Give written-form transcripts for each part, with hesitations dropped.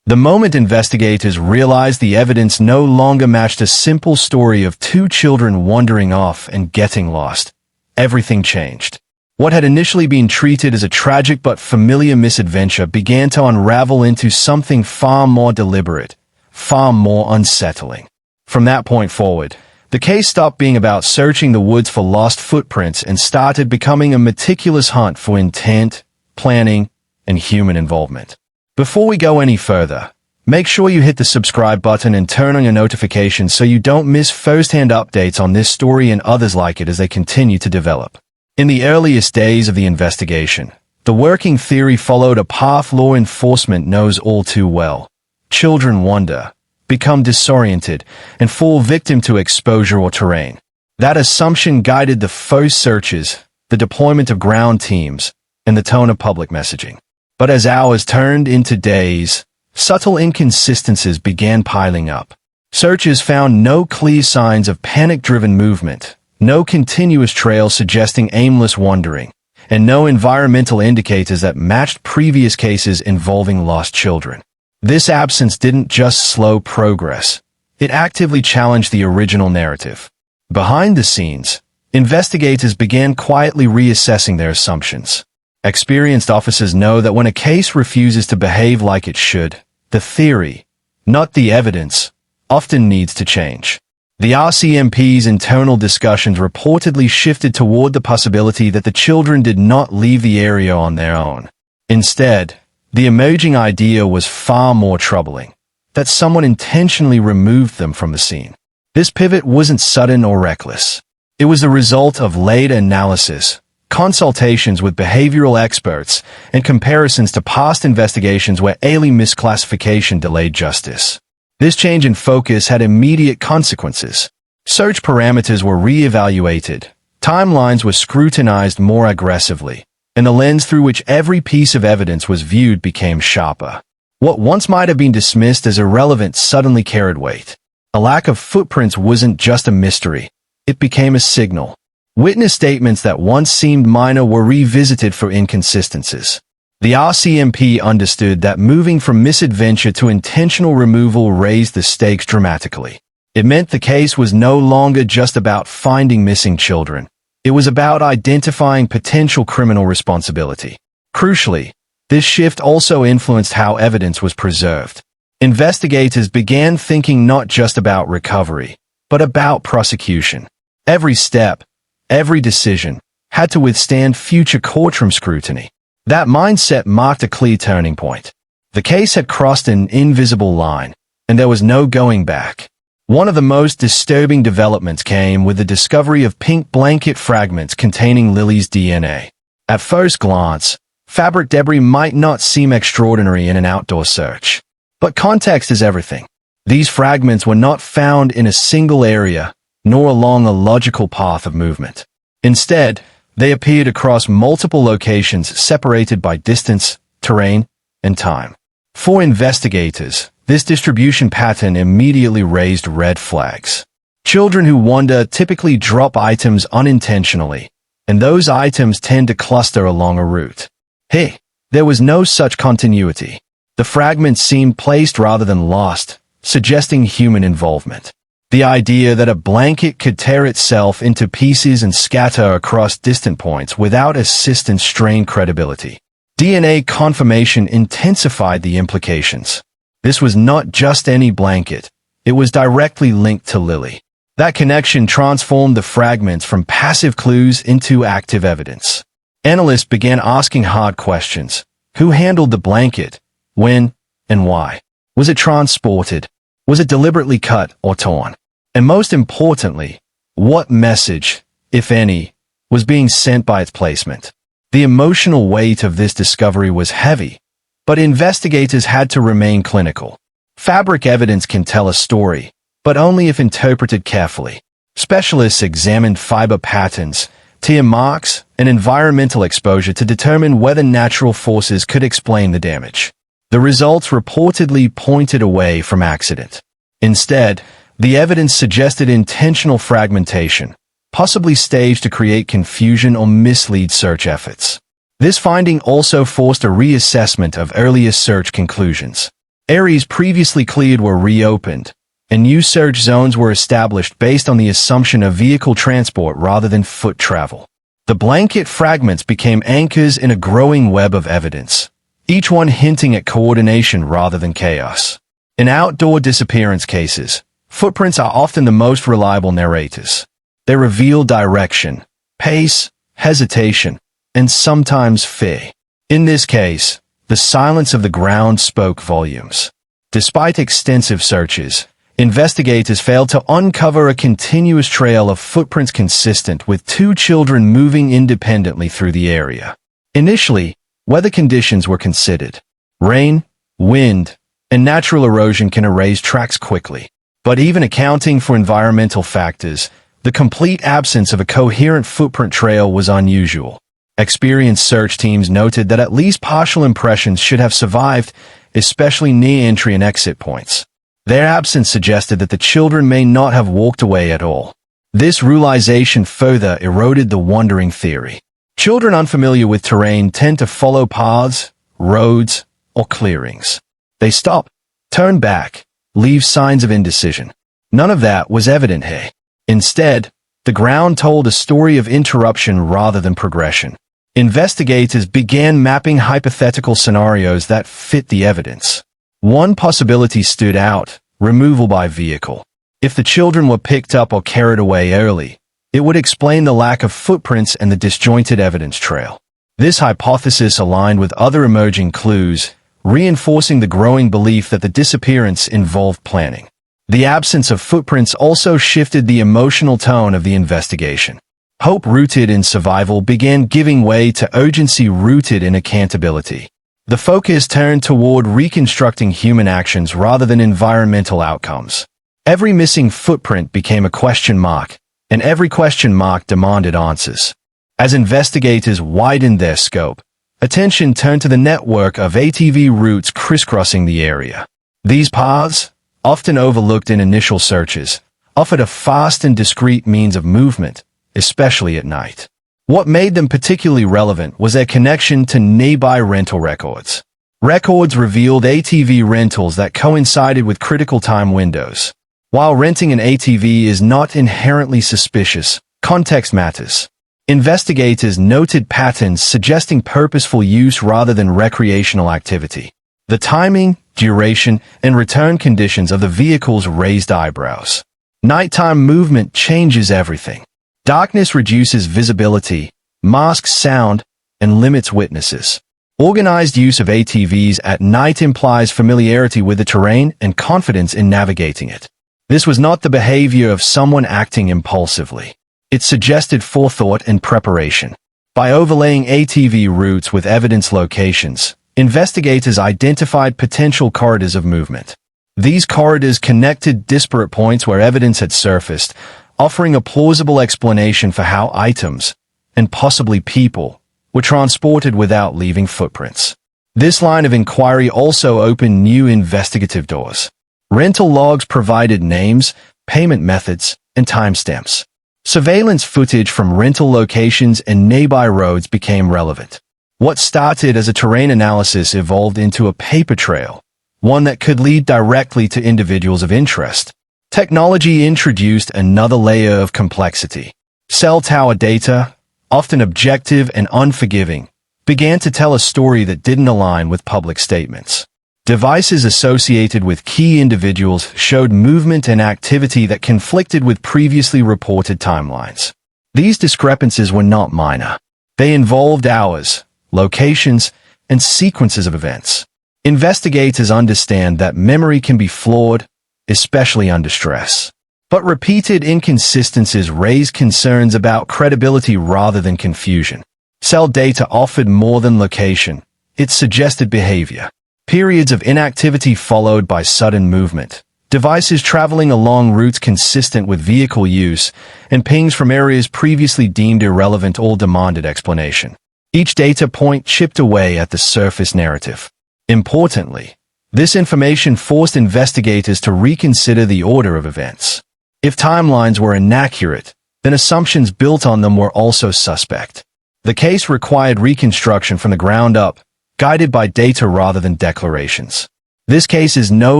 The moment investigators realized the evidence no longer matched a simple story of two children wandering off and getting lost, everything changed. What had initially been treated as a tragic but familiar misadventure began to unravel into something far more deliberate, far more unsettling. From that point forward, the case stopped being about searching the woods for lost footprints and started becoming a meticulous hunt for intent, planning, and human involvement. Before we go any further, make sure you hit the subscribe button and turn on your notifications so you don't miss first-hand updates on this story and others like it as they continue to develop. In the earliest days of the investigation, the working theory followed a path law enforcement knows all too well. Children wander, become disoriented, and fall victim to exposure or terrain. That assumption guided the first searches, the deployment of ground teams, and the tone of public messaging. But as hours turned into days, subtle inconsistencies began piling up. Searchers found no clear signs of panic-driven movement, no continuous trail suggesting aimless wandering, and no environmental indicators that matched previous cases involving lost children. This absence didn't just slow progress, it actively challenged the original narrative. Behind the scenes, investigators began quietly reassessing their assumptions. Experienced officers know that when a case refuses to behave like it should, the theory, not the evidence, often needs to change. The RCMP's internal discussions reportedly shifted toward the possibility that the children did not leave the area on their own. Instead, the emerging idea was far more troubling, that someone intentionally removed them from the scene. This pivot wasn't sudden or reckless. It was the result of later analysis, consultations with behavioral experts, and comparisons to past investigations where alien misclassification delayed justice. This change in focus had immediate consequences. Search parameters were re-evaluated, timelines were scrutinized more aggressively, and the lens through which every piece of evidence was viewed became sharper. What once might have been dismissed as irrelevant suddenly carried weight. A lack of footprints wasn't just a mystery, it became a signal. Witness statements that once seemed minor were revisited for inconsistencies. The RCMP understood that moving from misadventure to intentional removal raised the stakes dramatically. It meant the case was no longer just about finding missing children. It was about identifying potential criminal responsibility. Crucially, this shift also influenced how evidence was preserved. Investigators began thinking not just about recovery, but about prosecution. Every step, every decision, had to withstand future courtroom scrutiny. That mindset marked a clear turning point. The case had crossed an invisible line, and there was no going back. One of the most disturbing developments came with the discovery of pink blanket fragments containing Lilly's DNA. At first glance, fabric debris might not seem extraordinary in an outdoor search. But context is everything. These fragments were not found in a single area, nor along a logical path of movement. Instead, they appeared across multiple locations separated by distance, terrain, and time. For investigators, this distribution pattern immediately raised red flags. Children who wander typically drop items unintentionally, and those items tend to cluster along a route. Hey, there was no such continuity. The fragments seemed placed rather than lost, suggesting human involvement. The idea that a blanket could tear itself into pieces and scatter across distant points without assistance strained credibility. DNA confirmation intensified the implications. This was not just any blanket. It was directly linked to Lilly. That connection transformed the fragments from passive clues into active evidence. Analysts began asking hard questions. Who handled the blanket? When? And why? Was it transported? Was it deliberately cut or torn? And most importantly, what message, if any, was being sent by its placement? The emotional weight of this discovery was heavy, but investigators had to remain clinical. Fabric evidence can tell a story, but only if interpreted carefully. Specialists examined fiber patterns, tear marks, and environmental exposure to determine whether natural forces could explain the damage. The results reportedly pointed away from accident. Instead, the evidence suggested intentional fragmentation, possibly staged to create confusion or mislead search efforts. This finding also forced a reassessment of earlier search conclusions. Areas previously cleared were reopened, and new search zones were established based on the assumption of vehicle transport rather than foot travel. The blanket fragments became anchors in a growing web of evidence, each one hinting at coordination rather than chaos. In outdoor disappearance cases, footprints are often the most reliable narrators. They reveal direction, pace, hesitation, and sometimes fear. In this case, the silence of the ground spoke volumes. Despite extensive searches, investigators failed to uncover a continuous trail of footprints consistent with two children moving independently through the area. Initially, weather conditions were considered. Rain, wind, and natural erosion can erase tracks quickly. But even accounting for environmental factors, the complete absence of a coherent footprint trail was unusual. Experienced search teams noted that at least partial impressions should have survived, especially near entry and exit points. Their absence suggested that the children may not have walked away at all. This realization further eroded the wandering theory. Children unfamiliar with terrain tend to follow paths, roads, or clearings. They stop, turn back, leave signs of indecision. None of that was evident here. Instead, the ground told a story of interruption rather than progression. Investigators began mapping hypothetical scenarios that fit the evidence. One possibility stood out: removal by vehicle. If the children were picked up or carried away early, it would explain the lack of footprints and the disjointed evidence trail. This hypothesis aligned with other emerging clues, reinforcing the growing belief that the disappearance involved planning. The absence of footprints also shifted the emotional tone of the investigation. Hope rooted in survival began giving way to urgency rooted in accountability. The focus turned toward reconstructing human actions rather than environmental outcomes. Every missing footprint became a question mark, and every question mark demanded answers. As investigators widened their scope, attention turned to the network of ATV routes crisscrossing the area. These paths, often overlooked in initial searches, offered a fast and discreet means of movement, especially at night. What made them particularly relevant was their connection to nearby rental records. Records revealed ATV rentals that coincided with critical time windows. While renting an ATV is not inherently suspicious, context matters. Investigators noted patterns suggesting purposeful use rather than recreational activity. The timing, duration, and return conditions of the vehicles raised eyebrows. Nighttime movement changes everything. Darkness reduces visibility, masks sound, and limits witnesses. Organized use of ATVs at night implies familiarity with the terrain and confidence in navigating it. This was not the behavior of someone acting impulsively. It suggested forethought and preparation. By overlaying ATV routes with evidence locations, investigators identified potential corridors of movement. These corridors connected disparate points where evidence had surfaced, offering a plausible explanation for how items, and possibly people, were transported without leaving footprints. This line of inquiry also opened new investigative doors. Rental logs provided names, payment methods, and timestamps. Surveillance footage from rental locations and nearby roads became relevant. What started as a terrain analysis evolved into a paper trail, one that could lead directly to individuals of interest. Technology introduced another layer of complexity. Cell tower data, often objective and unforgiving, began to tell a story that didn't align with public statements. Devices associated with key individuals showed movement and activity that conflicted with previously reported timelines. These discrepancies were not minor. They involved hours, locations, and sequences of events. Investigators understand that memory can be flawed, especially under stress. But repeated inconsistencies raise concerns about credibility rather than confusion. Cell data offered more than location. It suggested behavior. Periods of inactivity followed by sudden movement. Devices traveling along routes consistent with vehicle use, and pings from areas previously deemed irrelevant all demanded explanation. Each data point chipped away at the surface narrative. Importantly, this information forced investigators to reconsider the order of events. If timelines were inaccurate, then assumptions built on them were also suspect. The case required reconstruction from the ground up, guided by data rather than declarations. This case is no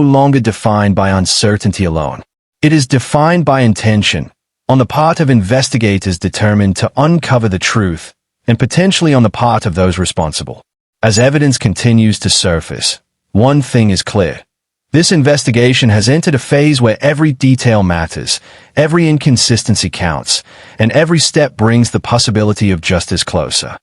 longer defined by uncertainty alone. It is defined by intention, on the part of investigators determined to uncover the truth, and potentially on the part of those responsible. As evidence continues to surface, one thing is clear. This investigation has entered a phase where every detail matters, every inconsistency counts, and every step brings the possibility of justice closer.